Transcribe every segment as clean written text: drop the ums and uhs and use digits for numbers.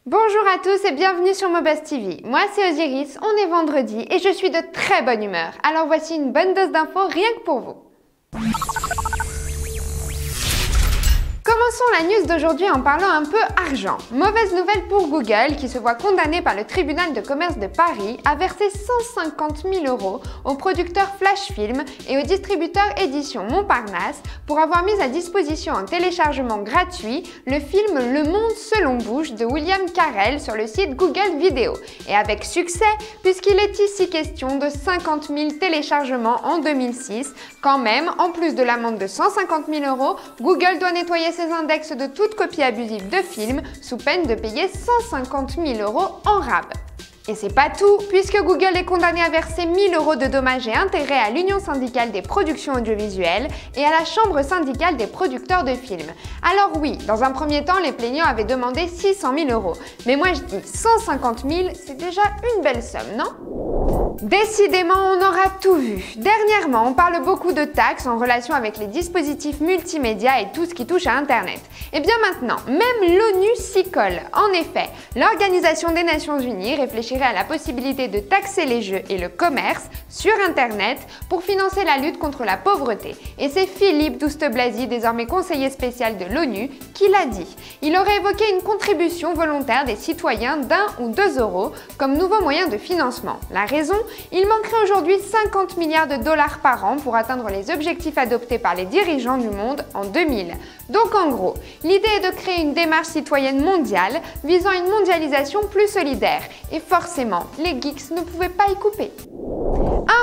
Bonjour à tous et bienvenue sur Mobuzz TV. Moi c'est Osiris, on est vendredi et je suis de très bonne humeur. Alors voici une bonne dose d'infos rien que pour vous. Commençons la news d'aujourd'hui en parlant un peu argent. Mauvaise nouvelle pour Google qui se voit condamné par le tribunal de commerce de Paris à verser 150 000 € au producteur Flashfilm et au distributeur édition Montparnasse pour avoir mis à disposition en téléchargement gratuit le film Le Monde selon Bush de William Carell sur le site Google Vidéo. Et avec succès puisqu'il est ici question de 50 000 téléchargements en 2006. Quand même, en plus de l'amende de 150 000 €, Google doit nettoyer ses index de toute copie abusive de films sous peine de payer 150 000 € en rab. Et c'est pas tout, puisque Google est condamné à verser 1 000 € de dommages et intérêts à l'Union syndicale des productions audiovisuelles et à la Chambre syndicale des producteurs de films. Alors oui, dans un premier temps, les plaignants avaient demandé 600 000 €. Mais moi je dis 150 000, c'est déjà une belle somme, non ? Décidément, on aura tout vu. Dernièrement, on parle beaucoup de taxes en relation avec les dispositifs multimédia et tout ce qui touche à Internet. Et bien maintenant, même l'ONU s'y colle. En effet, l'Organisation des Nations Unies réfléchirait à la possibilité de taxer les jeux et le commerce sur Internet pour financer la lutte contre la pauvreté. Et c'est Philippe Douste-Blazy, désormais conseiller spécial de l'ONU, qui l'a dit. Il aurait évoqué une contribution volontaire des citoyens d'1 ou 2 € comme nouveau moyen de financement. La raison ? Il manquerait aujourd'hui 50 milliards de dollars par an pour atteindre les objectifs adoptés par les dirigeants du monde en 2000. Donc en gros, l'idée est de créer une démarche citoyenne mondiale visant une mondialisation plus solidaire. Et forcément, les geeks ne pouvaient pas y couper.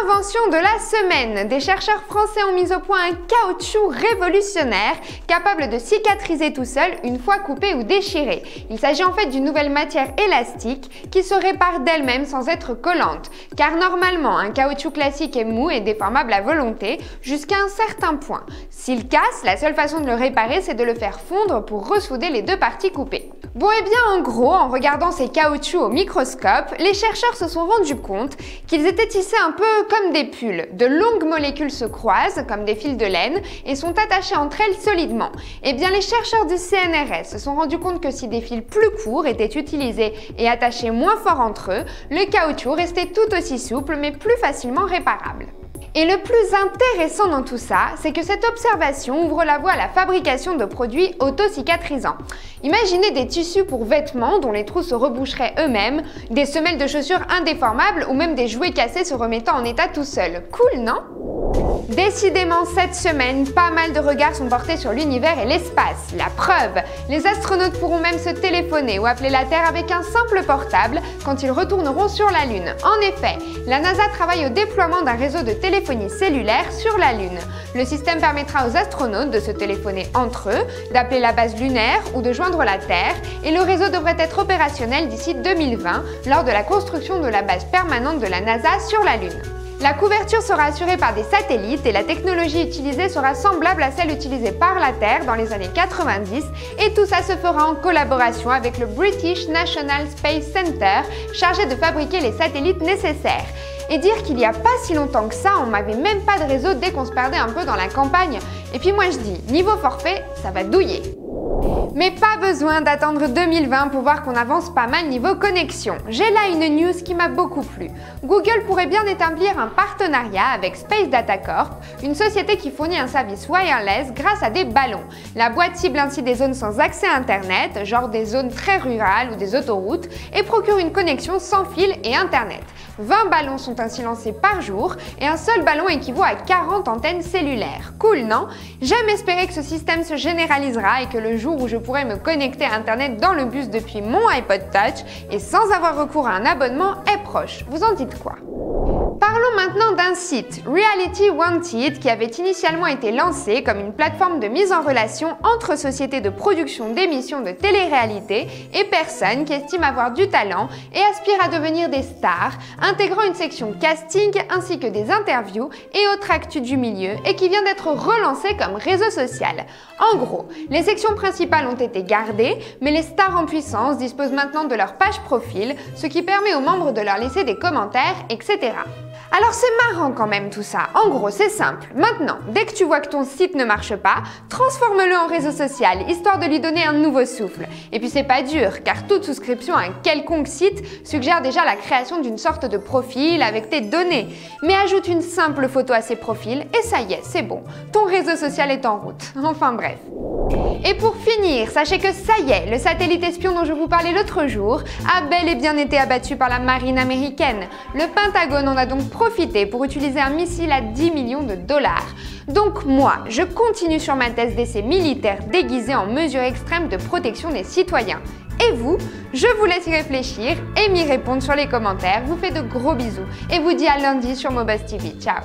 Invention de la semaine. Des chercheurs français ont mis au point un caoutchouc révolutionnaire capable de cicatriser tout seul une fois coupé ou déchiré. Il s'agit en fait d'une nouvelle matière élastique qui se répare d'elle-même sans être collante. Car normalement, un caoutchouc classique est mou et déformable à volonté jusqu'à un certain point. S'il casse, la seule façon de le réparer, c'est de le faire fondre pour ressouder les deux parties coupées. Bon et bien en gros, en regardant ces caoutchoucs au microscope, les chercheurs se sont rendus compte qu'ils étaient tissés un peu comme des pulls. De longues molécules se croisent, comme des fils de laine, et sont attachées entre elles solidement. Et bien les chercheurs du CNRS se sont rendus compte que si des fils plus courts étaient utilisés et attachés moins fort entre eux, le caoutchouc restait tout aussi souple mais plus facilement réparable. Et le plus intéressant dans tout ça, c'est que cette observation ouvre la voie à la fabrication de produits auto-cicatrisants. Imaginez des tissus pour vêtements dont les trous se reboucheraient eux-mêmes, des semelles de chaussures indéformables ou même des jouets cassés se remettant en état tout seul. Cool, non ? Décidément, cette semaine, pas mal de regards sont portés sur l'univers et l'espace. La preuve, les astronautes pourront même se téléphoner ou appeler la Terre avec un simple portable quand ils retourneront sur la Lune. En effet, la NASA travaille au déploiement d'un réseau de téléphonie cellulaire sur la Lune. Le système permettra aux astronautes de se téléphoner entre eux, d'appeler la base lunaire ou de joindre la Terre, et le réseau devrait être opérationnel d'ici 2020 lors de la construction de la base permanente de la NASA sur la Lune. La couverture sera assurée par des satellites et la technologie utilisée sera semblable à celle utilisée par la Terre dans les années 90 et tout ça se fera en collaboration avec le British National Space Center chargé de fabriquer les satellites nécessaires. Et dire qu'il n'y a pas si longtemps que ça, on m'avait même pas de réseau dès qu'on se perdait un peu dans la campagne. Et puis moi je dis, niveau forfait, ça va douiller. Mais pas besoin d'attendre 2020 pour voir qu'on avance pas mal niveau connexion. J'ai là une news qui m'a beaucoup plu. Google pourrait bien établir un partenariat avec Space Data Corp, une société qui fournit un service wireless grâce à des ballons. La boîte cible ainsi des zones sans accès à Internet, genre des zones très rurales ou des autoroutes, et procure une connexion sans fil et Internet. 20 ballons sont ainsi lancés par jour et un seul ballon équivaut à 40 antennes cellulaires. Cool, non? J'aime espérer que ce système se généralisera et que le jour où je pourrai me connecter à Internet dans le bus depuis mon iPod Touch et sans avoir recours à un abonnement est proche. Vous en dites quoi? Parlons maintenant d'un site, Reality Wanted, qui avait initialement été lancé comme une plateforme de mise en relation entre sociétés de production d'émissions de télé-réalité et personnes qui estiment avoir du talent et aspirent à devenir des stars, intégrant une section casting ainsi que des interviews et autres actus du milieu et qui vient d'être relancé comme réseau social. En gros, les sections principales ont été gardées, mais les stars en puissance disposent maintenant de leur page profil, ce qui permet aux membres de leur laisser des commentaires, etc. Alors c'est marrant quand même tout ça. En gros, c'est simple. Maintenant, dès que tu vois que ton site ne marche pas, transforme-le en réseau social, histoire de lui donner un nouveau souffle. Et puis c'est pas dur, car toute souscription à un quelconque site suggère déjà la création d'une sorte de profil avec tes données. Mais ajoute une simple photo à ces profils et ça y est, c'est bon. Ton réseau social est en route. Enfin bref. Et pour finir, sachez que ça y est, le satellite espion dont je vous parlais l'autre jour a bel et bien été abattu par la marine américaine. Le Pentagone en a donc profité pour utiliser un missile à 10 millions de dollars. Donc moi, je continue sur ma thèse d'essai militaire déguisée en mesure extrême de protection des citoyens. Et vous, je vous laisse y réfléchir et m'y répondre sur les commentaires. Je vous fais de gros bisous et vous dis à lundi sur Mobuzz TV. Ciao!